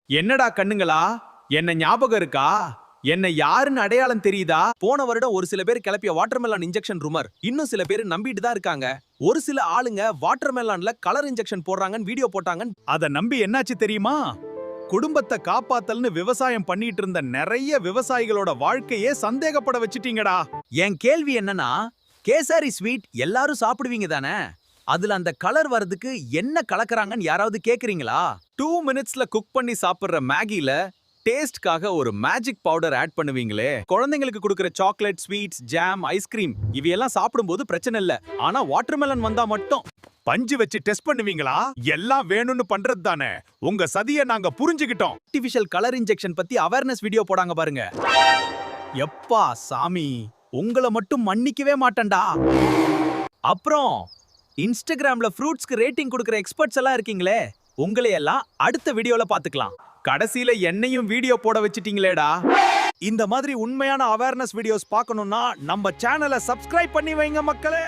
என்னடா கண்ணுங்களா, என்ன ஞாபகம் இருக்கா? என்ன யாருன்னு அடையாளம் தெரியுதா? போன வருடம் ஒரு சில பேர் கிளப்பிய வாட்டர்மெலன் இன்ஜெக்ஷன் ரூமர் இன்னும் சில பேர் நம்பிட்டு தான் இருக்காங்க. ஒரு சில ஆளுங்க வாட்டர்மெலன்ல கலர் இன்ஜெக்ஷன் போடுறாங்கன்னு வீடியோ போட்டாங்க. அத நம்பி என்னாச்சு தெரியுமா? குடும்பத்தை காப்பாத்தல்னு விவசாயம் பண்ணிட்டு இருந்த நிறைய விவசாயிகளோட வாழ்க்கையே சந்தேகப்பட வச்சிட்டீங்கடா. என் கேள்வி என்னன்னா, கேசரி ஸ்வீட் எல்லாரும் சாப்பிடுவீங்க தானே? அதுல அந்த கலர் வரதுக்கு என்ன கலக்கறாங்கன்னு யாராவது கேக்குறீங்களா? 2 மினிட்ஸ்ல குக் பண்ணி சாப்பிடுற மேகில டேஸ்ட்காக ஒரு மேஜிக் பவுடர் ஆட் பண்ணுவீங்களே. குழந்தைங்களுக்கு கொடுக்கிற சாக்லேட், ஸ்வீட்ஸ், ஜாம், ஐஸ்கிரீம் இவையெல்லாம் சாப்பிடும்போது பிரச்சனை இல்ல. ஆனா வாட்டர்மெலன் வந்தா மட்டும் பஞ்சு வச்சு டெஸ்ட் பண்ணுவீங்களா? எல்லாம் வேணும்னு பண்றது தானே. உங்க சதியை நாங்க புரிஞ்சுக்கிட்டோம். ஆர்டிபிஷியல் கலர் இன்ஜெக்ஷன் பத்தி அவேர்னஸ் வீடியோ போடாங்க பாருங்க. எப்பா சாமி, உங்களை மட்டும் மன்னிக்கவே மாட்டேன்டா. அப்புறம் இன்ஸ்டாகிராம்ல ஃப்ரூட்ஸ்க்கு ரேட்டிங் கொடுக்கிற எக்ஸ்பர்ட்ஸ் எல்லாம் இருக்கீங்களே, உங்களை எல்லாம் அடுத்த வீடியோல பாத்துக்கலாம். கடைசியில என்னையும் வீடியோ போட வச்சிட்டீங்களேடா. இந்த மாதிரி உண்மையான அவேர்னஸ் வீடியோஸ் பார்க்கணும்னா நம்ம சேனலை சப்ஸ்கிரைப் பண்ணி வைங்க மக்களே.